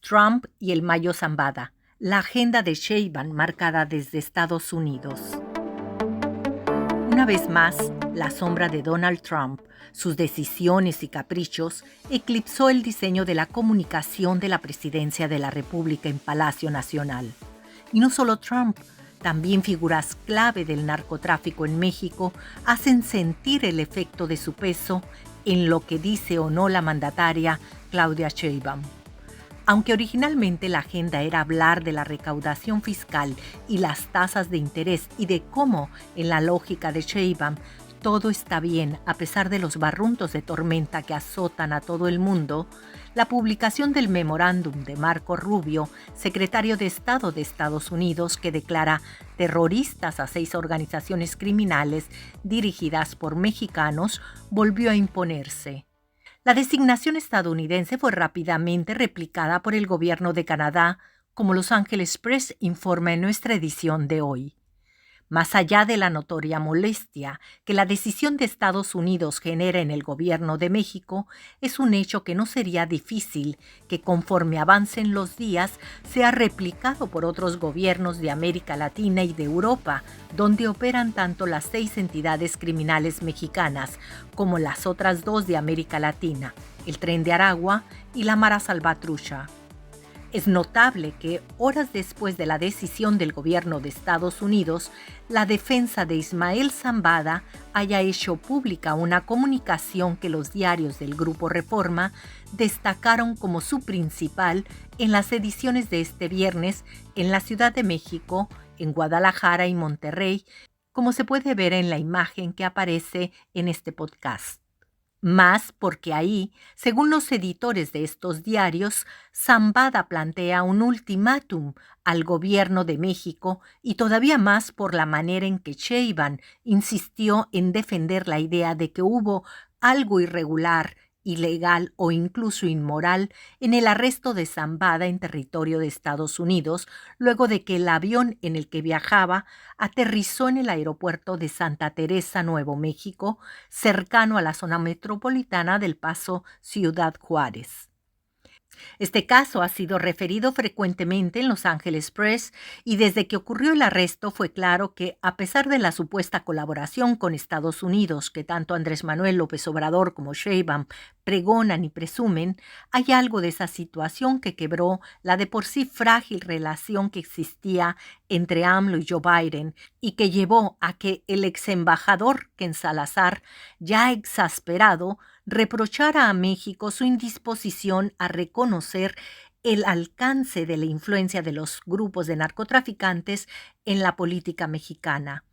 Trump y el Mayo Zambada, la agenda de Sheinbaum marcada desde Estados Unidos. Una vez más, la sombra de Donald Trump, sus decisiones y caprichos, eclipsó el diseño de la comunicación de la presidencia de la República en Palacio Nacional. Y no solo Trump, también figuras clave del narcotráfico en México hacen sentir el efecto de su peso en lo que dice o no la mandataria Claudia Sheinbaum. Aunque originalmente la agenda era hablar de la recaudación fiscal y las tasas de interés y de cómo, en la lógica de Sheinbaum, todo está bien a pesar de los barruntos de tormenta que azotan a todo el mundo, la publicación del memorándum de Marco Rubio, secretario de Estado de Estados Unidos, que declara terroristas a 6 organizaciones criminales dirigidas por mexicanos, volvió a imponerse. La designación estadounidense fue rápidamente replicada por el gobierno de Canadá, como Los Angeles Press informa en nuestra edición de hoy. Más allá de la notoria molestia que la decisión de Estados Unidos genera en el gobierno de México, es un hecho que no sería difícil que conforme avancen los días sea replicado por otros gobiernos de América Latina y de Europa, donde operan tanto las 6 entidades criminales mexicanas como las otras 2 de América Latina, el Tren de Aragua y la Mara Salvatrucha. Es notable que, horas después de la decisión del gobierno de Estados Unidos, la defensa de Ismael Zambada haya hecho pública una comunicación que los diarios del Grupo Reforma destacaron como su principal en las ediciones de este viernes en la Ciudad de México, en Guadalajara y Monterrey, como se puede ver en la imagen que aparece en este podcast. Más porque ahí, según los editores de estos diarios, Zambada plantea un ultimátum al gobierno de México y todavía más por la manera en que Sheinbaum insistió en defender la idea de que hubo algo irregular, ilegal o incluso inmoral en el arresto de Zambada en territorio de Estados Unidos, luego de que el avión en el que viajaba aterrizó en el aeropuerto de Santa Teresa, Nuevo México, cercano a la zona metropolitana del Paso Ciudad Juárez. Este caso ha sido referido frecuentemente en Los Angeles Press y desde que ocurrió el arresto fue claro que, a pesar de la supuesta colaboración con Estados Unidos que tanto Andrés Manuel López Obrador como Sheinbaum pregonan y presumen, hay algo de esa situación que quebró la de por sí frágil relación que existía entre AMLO y Joe Biden y que llevó a que el ex embajador Ken Salazar, ya exasperado, reprochara a México su indisposición a reconocer el alcance de la influencia de los grupos de narcotraficantes en la política mexicana.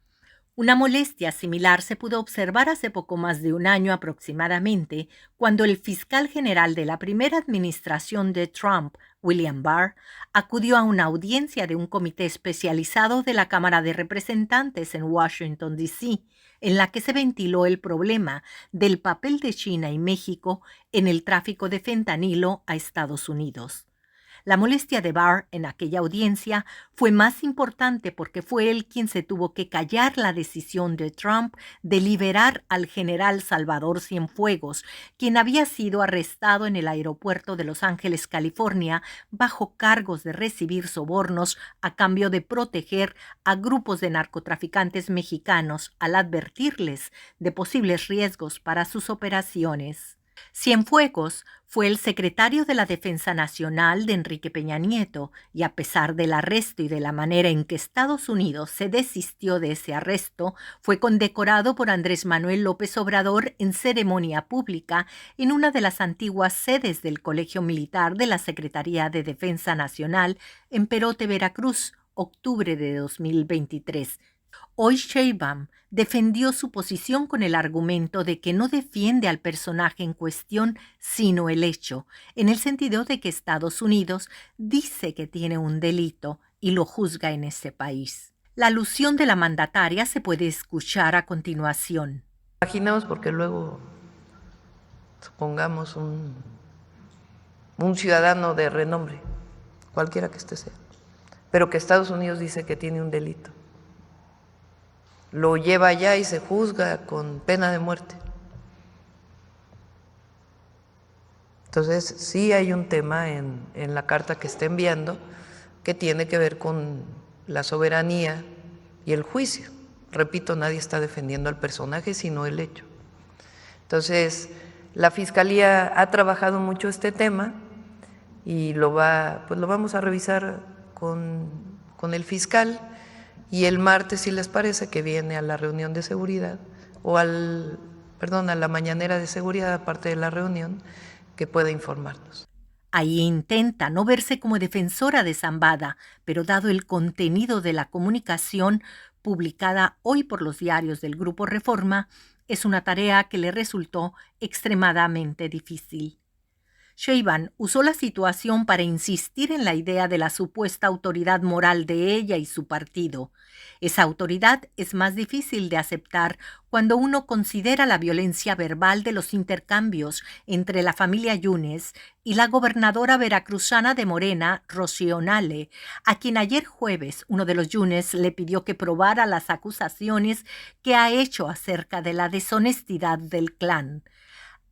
Una molestia similar se pudo observar hace poco más de un año aproximadamente, cuando el fiscal general de la primera administración de Trump, William Barr, acudió a una audiencia de un comité especializado de la Cámara de Representantes en Washington, D.C., en la que se ventiló el problema del papel de China y México en el tráfico de fentanilo a Estados Unidos. La molestia de Barr en aquella audiencia fue más importante porque fue él quien se tuvo que callar la decisión de Trump de liberar al general Salvador Cienfuegos, quien había sido arrestado en el aeropuerto de Los Ángeles, California, bajo cargos de recibir sobornos a cambio de proteger a grupos de narcotraficantes mexicanos al advertirles de posibles riesgos para sus operaciones. Cienfuegos fue el secretario de la Defensa Nacional de Enrique Peña Nieto y a pesar del arresto y de la manera en que Estados Unidos se desistió de ese arresto, fue condecorado por Andrés Manuel López Obrador en ceremonia pública en una de las antiguas sedes del Colegio Militar de la Secretaría de Defensa Nacional en Perote, Veracruz, octubre de 2023. Hoy Sheinbaum defendió su posición con el argumento de que no defiende al personaje en cuestión, sino el hecho, en el sentido de que Estados Unidos dice que tiene un delito y lo juzga en ese país. La alusión de la mandataria se puede escuchar a continuación. Imaginamos porque luego, supongamos un ciudadano de renombre, cualquiera que sea, pero que Estados Unidos dice que tiene un delito. Lo lleva allá y se juzga con pena de muerte. Entonces, sí hay un tema en la carta que está enviando que tiene que ver con la soberanía y el juicio. Repito, nadie está defendiendo al personaje, sino el hecho. Entonces, la Fiscalía ha trabajado mucho este tema y lo vamos a revisar con el fiscal, y el martes, si les parece, que viene a la reunión de seguridad, o a la mañanera de seguridad, aparte de la reunión, que pueda informarnos. Ahí intenta no verse como defensora de Zambada, pero dado el contenido de la comunicación publicada hoy por los diarios del Grupo Reforma, es una tarea que le resultó extremadamente difícil. Sheinbaum usó la situación para insistir en la idea de la supuesta autoridad moral de ella y su partido. Esa autoridad es más difícil de aceptar cuando uno considera la violencia verbal de los intercambios entre la familia Yunes y la gobernadora veracruzana de Morena, Rocío Nale, a quien ayer jueves uno de los Yunes le pidió que probara las acusaciones que ha hecho acerca de la deshonestidad del clan.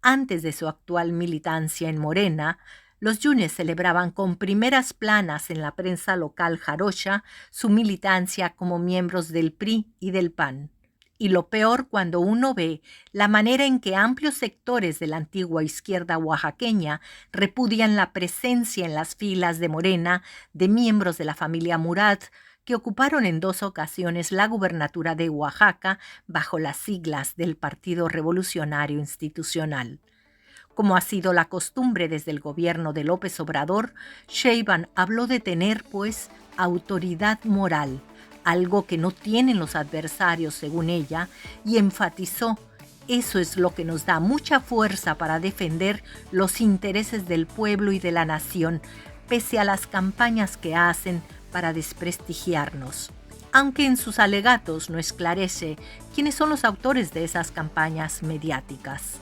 Antes de su actual militancia en Morena, los Yunes celebraban con primeras planas en la prensa local jarocha su militancia como miembros del PRI y del PAN. Y lo peor cuando uno ve la manera en que amplios sectores de la antigua izquierda oaxaqueña repudian la presencia en las filas de Morena de miembros de la familia Murat, que ocuparon en 2 ocasiones la gubernatura de Oaxaca bajo las siglas del Partido Revolucionario Institucional. Como ha sido la costumbre desde el gobierno de López Obrador, Sheinbaum habló de tener, pues, autoridad moral, algo que no tienen los adversarios, según ella, y enfatizó: eso es lo que nos da mucha fuerza para defender los intereses del pueblo y de la nación, pese a las campañas que hacen para desprestigiarnos. Aunque en sus alegatos no esclarece quiénes son los autores de esas campañas mediáticas.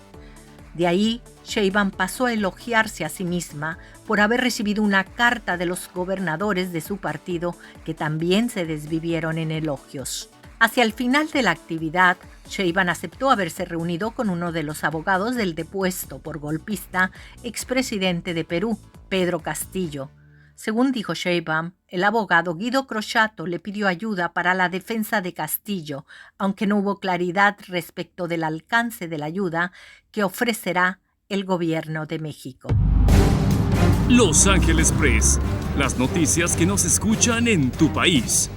De ahí, Sheinbaum pasó a elogiarse a sí misma por haber recibido una carta de los gobernadores de su partido, que también se desvivieron en elogios. Hacia el final de la actividad, Sheinbaum aceptó haberse reunido con uno de los abogados del depuesto por golpista expresidente de Perú, Pedro Castillo. Según dijo Sheinbaum, el abogado Guido Croxatto le pidió ayuda para la defensa de Castillo, aunque no hubo claridad respecto del alcance de la ayuda que ofrecerá el gobierno de México. Los Ángeles Press, las noticias que no se escuchan en tu país.